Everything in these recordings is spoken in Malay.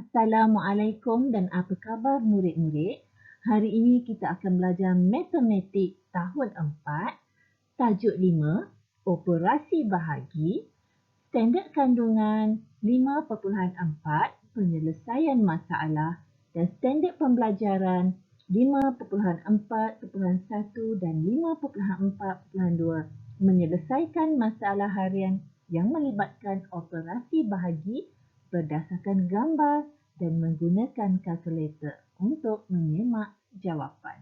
Assalamualaikum dan apa khabar murid-murid? Hari ini kita akan belajar matematik tahun 4, tajuk 5, operasi bahagi, standard kandungan 5.4, penyelesaian masalah dan standard pembelajaran 5.4.1 dan 5.4.2, menyelesaikan masalah harian yang melibatkan operasi bahagi berdasarkan gambar dan menggunakan kalkulator untuk menyemak jawapan.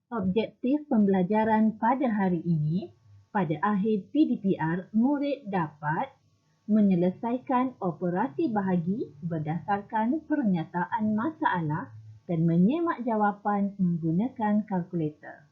Objektif pembelajaran pada hari ini, pada akhir PDPR, murid dapat menyelesaikan operasi bahagi berdasarkan pernyataan masalah dan menyemak jawapan menggunakan kalkulator.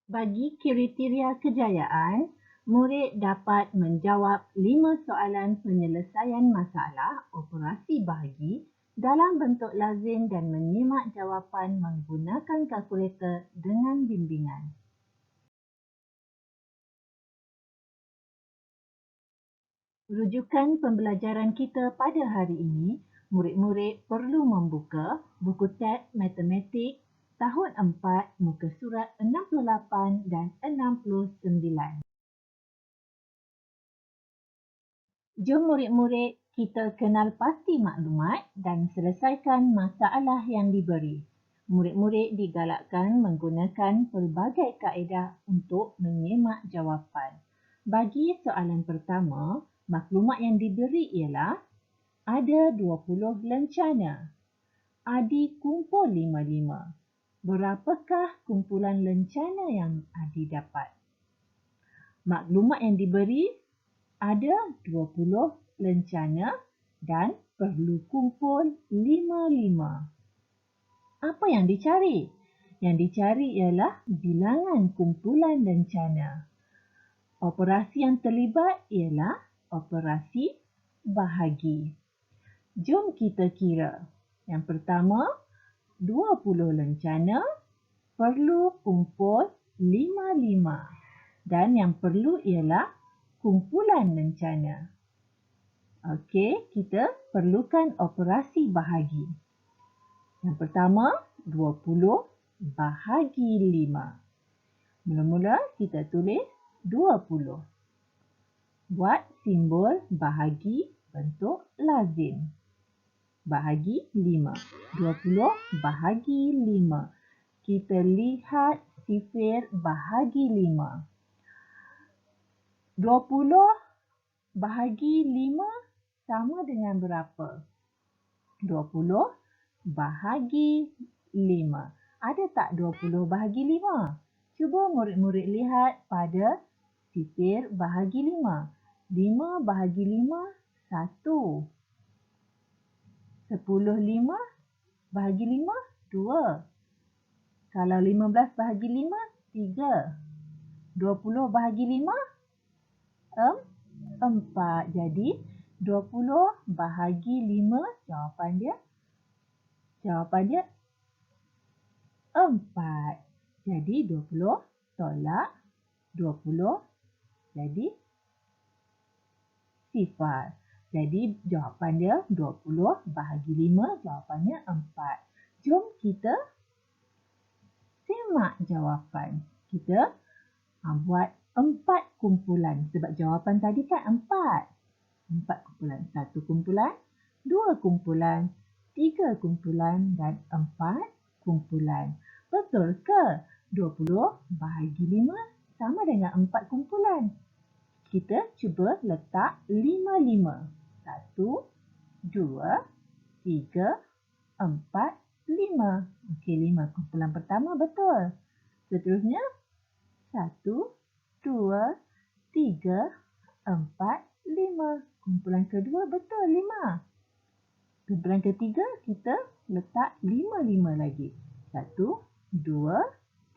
Bagi kriteria kejayaan, murid dapat menjawab 5 soalan penyelesaian masalah operasi bahagi dalam bentuk lazim dan menyemak jawapan menggunakan kalkulator dengan bimbingan. Rujukan pembelajaran kita pada hari ini, murid-murid perlu membuka buku teks matematik tahun 4 muka surat 68 dan 69. Jom murid-murid kita kenal pasti maklumat dan selesaikan masalah yang diberi. Murid-murid digalakkan menggunakan pelbagai kaedah untuk menyemak jawapan. Bagi soalan pertama, maklumat yang diberi ialah ada 20 lencana. Adi kumpul 55. Berapakah kumpulan lencana yang Adi dapat? Maklumat yang diberi ada 20 lencana dan perlu kumpul 55. Apa yang dicari? Yang dicari ialah bilangan kumpulan lencana. Operasi yang terlibat ialah operasi bahagi. Jom kita kira. Yang pertama, 20 lencana perlu kumpul 55 dan yang perlu ialah kumpulan lencana. Okey, kita perlukan operasi bahagi. Yang pertama, 20 bahagi 5. Mula-mula kita tulis 20. Buat simbol bahagi bentuk lazim. Bahagi 5. 20 bahagi 5. Kita lihat sifir bahagi 5. 20 bahagi 5 sama dengan berapa? 20 bahagi 5. Ada tak 20 bahagi 5? Cuba murid-murid lihat pada sifir bahagi 5. 5 bahagi 5, 1. 10 5 bahagi 5, 2. Kalau 15 bahagi 5, 3. 20 bahagi 5, 4. Jadi 20 bahagi 5 jawapan dia 4. Jadi 20 tolak 20 jadi 0. Jadi jawapan dia 20 bahagi 5 jawapannya 4. Jom kita semak jawapan. Kita buat 4 kumpulan sebab jawapan tadi kan 4. 4 kumpulan. 1 kumpulan, 2 kumpulan, 3 kumpulan dan 4 kumpulan. Betul ke? 20 bahagi 5 sama dengan 4 kumpulan. Kita cuba letak 5-5. 1, 2, 3, 4, 5. Okey, 5 kumpulan pertama betul. Seterusnya 1, 2, 3, 4, 5. Kumpulan kedua betul 5. Kumpulan ketiga kita letak 5-5 lagi. 1, 2,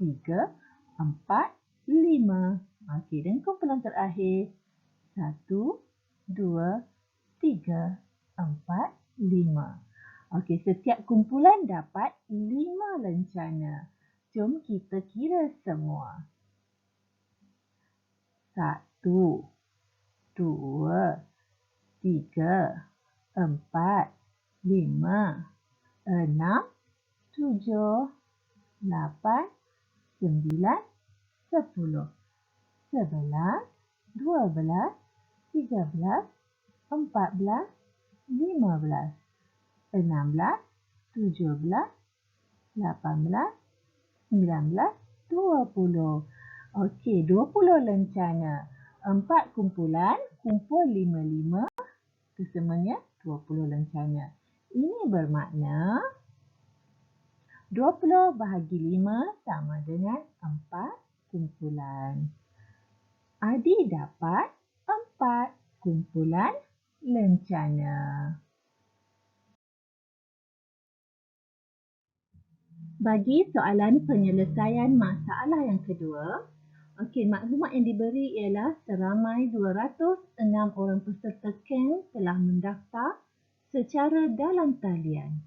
3, 4, 5. Okey, dan kumpulan terakhir 1, 2, 3, 4, 5. Okey, setiap kumpulan dapat 5 lencana. Jom kita kira semua. 1, 2, 3, 4, 5, 6, 7, 8, 9, 10, 11, 12, 13, 14, 15, 16, 17, 18, 19, 20. Okey, 20 lencana. 4 kumpulan, kumpul 5-5, kesemuanya 20 lencana. Ini bermakna 20 bahagi 5 sama dengan 4 kumpulan. Adi dapat 4 kumpulan lencana. Bagi soalan penyelesaian masalah yang kedua, maklumat yang diberi ialah seramai 206 orang peserta kem telah mendaftar secara dalam talian.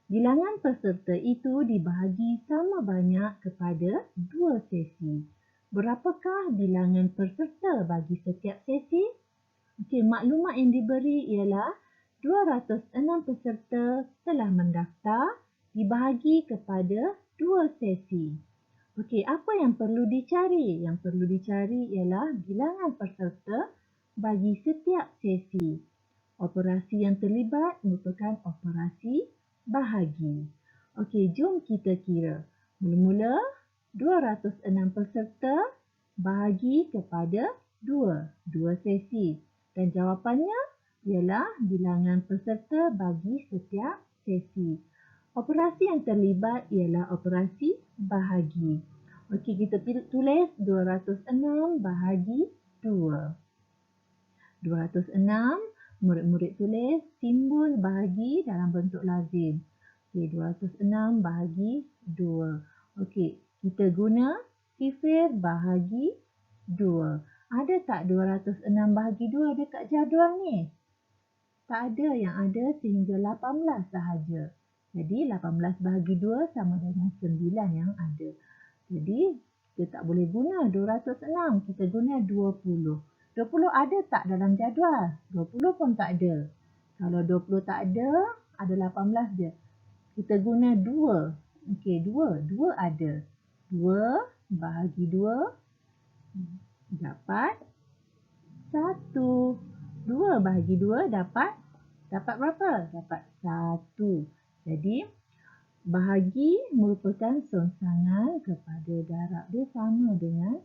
Bilangan peserta itu dibahagi sama banyak kepada 2 sesi. Berapakah bilangan peserta bagi setiap sesi? Maklumat yang diberi ialah 206 peserta telah mendaftar dibahagi kepada 2 sesi. Apa yang perlu dicari? Yang perlu dicari ialah bilangan peserta bagi setiap sesi. Operasi yang terlibat merupakan operasi bahagi. Jom kita kira. Mula-mula 206 peserta bahagi kepada 2 sesi. Dan jawapannya ialah bilangan peserta bagi setiap sesi. Operasi yang terlibat ialah operasi bahagi. Kita tulis 206 bahagi 2. 206, murid-murid tulis simbol bahagi dalam bentuk lazim. 206 bahagi 2. Kita guna sifir bahagi 2. Ada tak 206 bahagi 2 dekat jadual ni? Tak ada, yang ada sehingga 18 sahaja. Jadi 18 bahagi 2 sama dengan 9 yang ada. Jadi kita tak boleh guna 206, kita guna 20. 20 ada tak dalam jadual? 20 pun tak ada. Kalau 20 tak ada 18 je. Kita guna 2. 2 ada. 2 bahagi 2 dapat 1. 2 bahagi 2 dapat berapa? Dapat 1. Jadi bahagi merupakan songsangan kepada darab. Dia sama dengan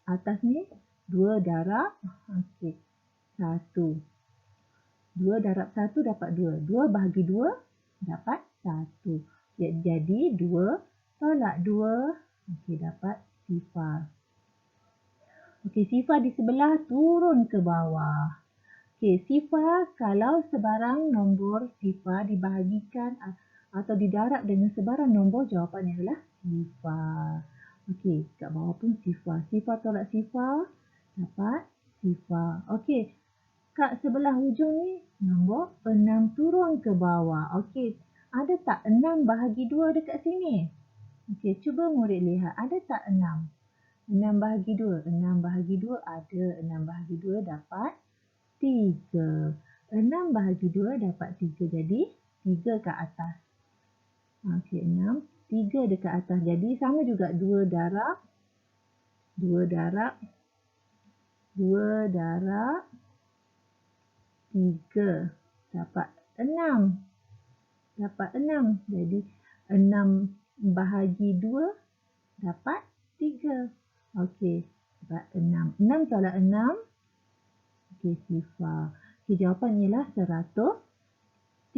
atas ni 2 darab 1. 2 darab 1 dapat 2. 2 bahagi 2 dapat 1. Jadi 2 tolak 2 dapat sifar. Sifar di sebelah turun ke bawah. Sifar kalau sebarang nombor sifar dibahagikan atau didarab dengan sebarang nombor, jawapannya adalah sifar. Kat bawah pun sifar. Sifar tolak sifar dapat sifar. Kat sebelah hujung ni nombor 6 turun ke bawah. Ada tak 6 bahagi 2 dekat sini? Cuba murid lihat. Ada tak 6? 6 bahagi 2. 6 bahagi 2 ada. 6 bahagi 2 dapat 3. 6 bahagi 2 dapat 3. Jadi 3 kat atas. 6. 3 dekat atas. Jadi sama juga 2 darab 3. Dapat 6. Jadi 6 bahagi 2 dapat 3. Dapat 6. 6 tolak 6. Sifar. Jawapan ialah 103.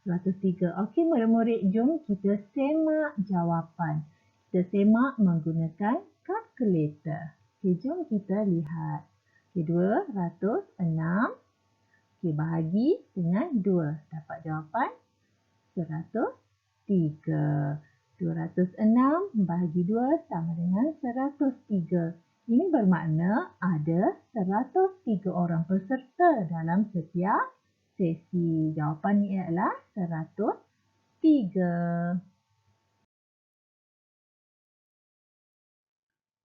103. Murid-murid, jom kita semak jawapan. Kita semak menggunakan kalkulator. Jom kita lihat. 206. Bahagi dengan 2. Dapat jawapan 103. 206 bahagi 2 sama dengan 103. Ini bermakna ada 103 orang peserta dalam setiap sesi. Jawapannya ialah 103.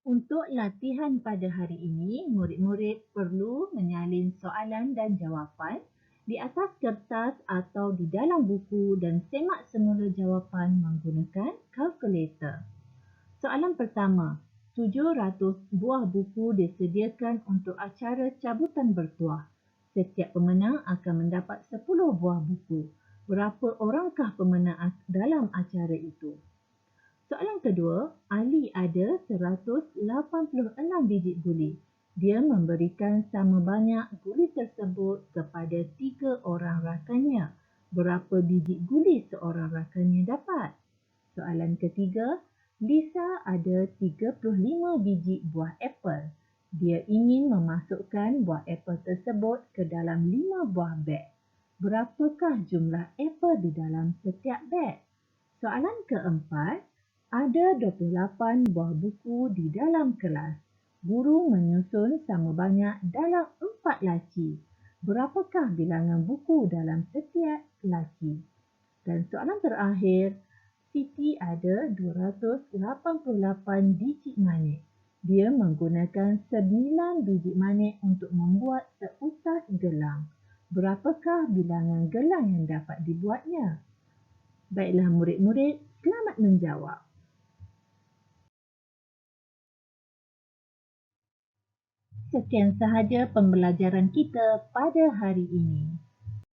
Untuk latihan pada hari ini, murid-murid perlu menyalin soalan dan jawapan di atas kertas atau di dalam buku dan semak semula jawapan menggunakan kalkulator. Soalan pertama, 700 buah buku disediakan untuk acara cabutan bertuah. Setiap pemenang akan mendapat 10 buah buku. Berapa orangkah pemenang dalam acara itu? Soalan kedua, Ali ada 186 biji guli. Dia memberikan sama banyak guli tersebut kepada 3 orang rakannya. Berapa biji guli seorang rakannya dapat? Soalan ketiga, Lisa ada 35 biji buah apel. Dia ingin memasukkan buah apel tersebut ke dalam 5 buah beg. Berapakah jumlah apel di dalam setiap beg? Soalan keempat, ada 28 buah buku di dalam kelas. Guru menyusun sama banyak dalam 4 laci. Berapakah bilangan buku dalam setiap laci? Dan soalan terakhir, Siti ada 288 biji manik. Dia menggunakan 9 biji manik untuk membuat seutas gelang. Berapakah bilangan gelang yang dapat dibuatnya? Baiklah murid-murid, selamat menjawab. Sekian sahaja pembelajaran kita pada hari ini.